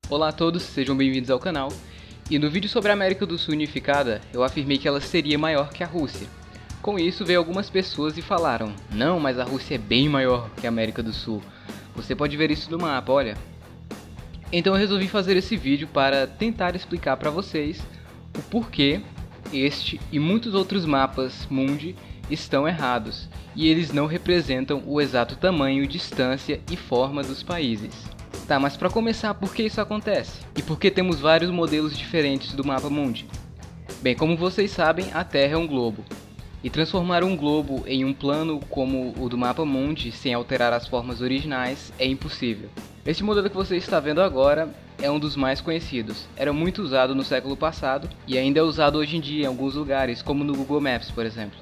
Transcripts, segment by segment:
Olá a todos, sejam bem-vindos ao canal. E no vídeo sobre a América do Sul unificada, eu afirmei que ela seria maior que a Rússia. Com isso, veio algumas pessoas e falaram: não, mas a Rússia é bem maior que a América do Sul. Você pode ver isso no mapa, olha. Então eu resolvi fazer esse vídeo para tentar explicar para vocês o porquê este e muitos outros mapas mundi estão errados, e eles não representam o exato tamanho, distância e forma dos países. Tá, mas para começar, por que isso acontece? E por que temos vários modelos diferentes do mapa mundi? Bem, como vocês sabem, a Terra é um globo. E transformar um globo em um plano como o do mapa mundi, sem alterar as formas originais, é impossível. Este modelo que você está vendo agora é um dos mais conhecidos. Era muito usado no século passado e ainda é usado hoje em dia em alguns lugares, como no Google Maps, por exemplo.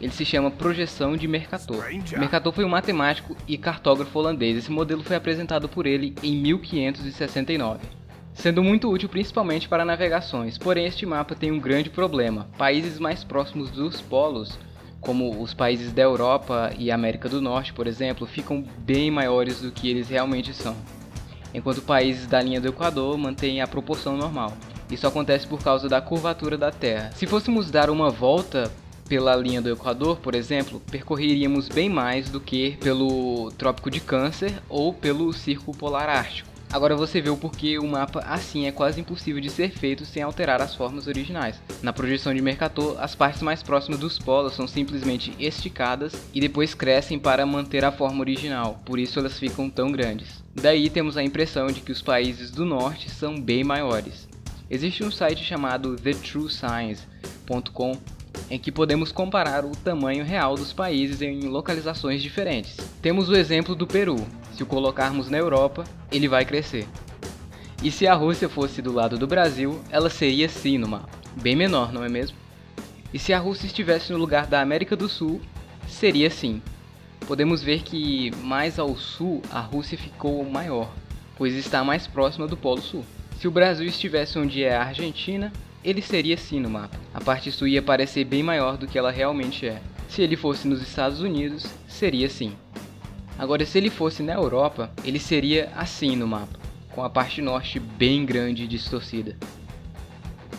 Ele se chama projeção de Mercator. Mercator foi um matemático e cartógrafo holandês. Esse modelo foi apresentado por ele em 1569, sendo muito útil principalmente para navegações. Porém, este mapa tem um grande problema. Países mais próximos dos polos, como os países da Europa e América do Norte, por exemplo, ficam bem maiores do que eles realmente são, enquanto países da linha do Equador mantêm a proporção normal. Isso acontece por causa da curvatura da Terra. Se fôssemos dar uma volta pela linha do Equador, por exemplo, percorreríamos bem mais do que pelo Trópico de Câncer ou pelo Círculo Polar Ártico. Agora você vê o porquê o mapa assim é quase impossível de ser feito sem alterar as formas originais. Na projeção de Mercator, as partes mais próximas dos polos são simplesmente esticadas e depois crescem para manter a forma original, por isso elas ficam tão grandes. Daí temos a impressão de que os países do norte são bem maiores. Existe um site chamado thetruescience.com em que podemos comparar o tamanho real dos países em localizações diferentes. Temos o exemplo do Peru. Se o colocarmos na Europa, ele vai crescer. E se a Rússia fosse do lado do Brasil, ela seria assim no mapa, bem menor, não é mesmo? E se a Rússia estivesse no lugar da América do Sul, seria assim. Podemos ver que mais ao sul a Rússia ficou maior, pois está mais próxima do Polo Sul. Se o Brasil estivesse onde é a Argentina, ele seria assim no mapa. A parte sul ia parecer bem maior do que ela realmente é. Se ele fosse nos Estados Unidos, seria assim. Agora, se ele fosse na Europa, ele seria assim no mapa, com a parte norte bem grande e distorcida.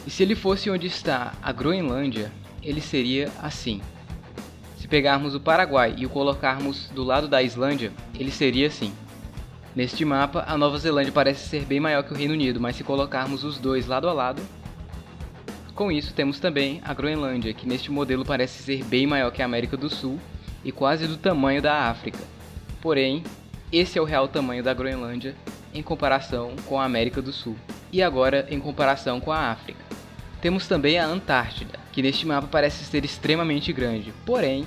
E se ele fosse onde está a Groenlândia, ele seria assim. Se pegarmos o Paraguai e o colocarmos do lado da Islândia, ele seria assim. Neste mapa, a Nova Zelândia parece ser bem maior que o Reino Unido, mas se colocarmos os dois lado a lado, com isso temos também a Groenlândia, que neste modelo parece ser bem maior que a América do Sul e quase do tamanho da África. Porém, esse é o real tamanho da Groenlândia em comparação com a América do Sul. E agora em comparação com a África. Temos também a Antártida, que neste mapa parece ser extremamente grande. Porém,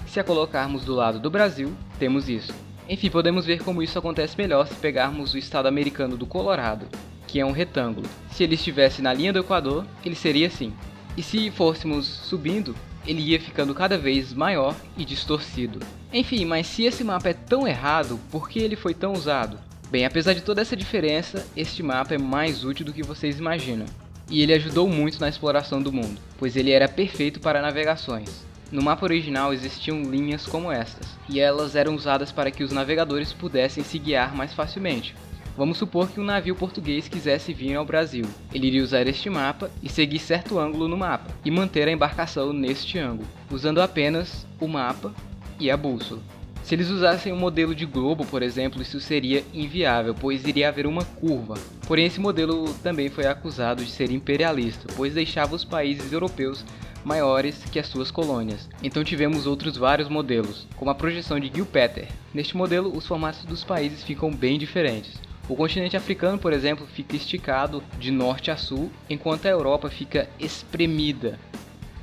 se a colocarmos do lado do Brasil, temos isso. Enfim, podemos ver como isso acontece melhor se pegarmos o estado americano do Colorado, que é um retângulo. Se ele estivesse na linha do Equador, ele seria assim. E se fôssemos subindo, ele ia ficando cada vez maior e distorcido. Enfim, mas se esse mapa é tão errado, por que ele foi tão usado? Bem, apesar de toda essa diferença, este mapa é mais útil do que vocês imaginam. E ele ajudou muito na exploração do mundo, pois ele era perfeito para navegações. No mapa original existiam linhas como estas, e elas eram usadas para que os navegadores pudessem se guiar mais facilmente. Vamos supor que um navio português quisesse vir ao Brasil. Ele iria usar este mapa e seguir certo ângulo no mapa, e manter a embarcação neste ângulo, usando apenas o mapa e a bússola. Se eles usassem um modelo de globo, por exemplo, isso seria inviável, pois iria haver uma curva. Porém, esse modelo também foi acusado de ser imperialista, pois deixava os países europeus maiores que as suas colônias. Então tivemos outros vários modelos, como a projeção de Gil-Peter. Neste modelo, os formatos dos países ficam bem diferentes. O continente africano, por exemplo, fica esticado de norte a sul, enquanto a Europa fica espremida.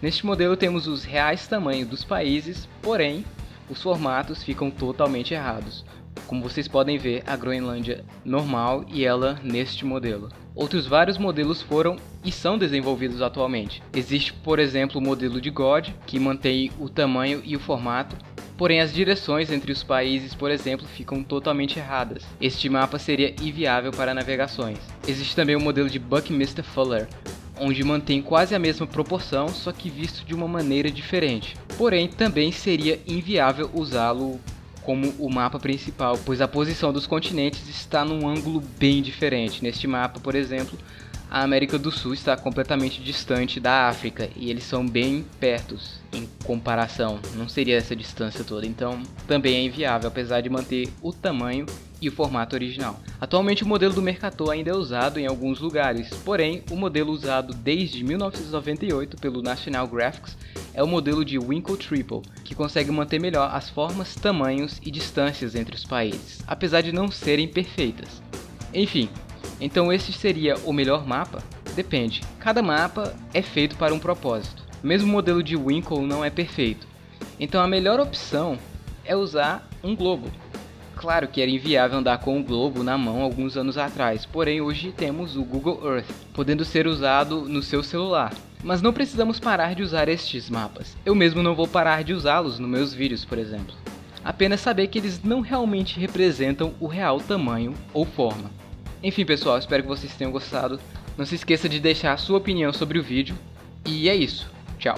Neste modelo temos os reais tamanhos dos países, porém, os formatos ficam totalmente errados. Como vocês podem ver, a Groenlândia normal e ela neste modelo. Outros vários modelos foram e são desenvolvidos atualmente. Existe, por exemplo, o modelo de God, que mantém o tamanho e o formato, porém as direções entre os países, por exemplo, ficam totalmente erradas. Este mapa seria inviável para navegações. Existe também o modelo de Buckminster Fuller, onde mantém quase a mesma proporção, só que visto de uma maneira diferente. Porém, também seria inviável usá-lo como o mapa principal, pois a posição dos continentes está num ângulo bem diferente. Neste mapa, por exemplo, a América do Sul está completamente distante da África e eles são bem pertos em comparação, não seria essa distância toda, então também é inviável, apesar de manter o tamanho e o formato original. Atualmente o modelo do Mercator ainda é usado em alguns lugares, porém o modelo usado desde 1998 pelo National Graphics é o modelo de Winkle Triple, que consegue manter melhor as formas, tamanhos e distâncias entre os países, apesar de não serem perfeitas. Enfim, então esse seria o melhor mapa? Depende, cada mapa é feito para um propósito. Mesmo o modelo de Winkle não é perfeito, então a melhor opção é usar um globo. Claro que era inviável andar com um globo na mão alguns anos atrás, porém hoje temos o Google Earth, podendo ser usado no seu celular. Mas não precisamos parar de usar estes mapas. Eu mesmo não vou parar de usá-los nos meus vídeos, por exemplo. Apenas saber que eles não realmente representam o real tamanho ou forma. Enfim pessoal, espero que vocês tenham gostado. Não se esqueça de deixar a sua opinião sobre o vídeo. E é isso. Tchau.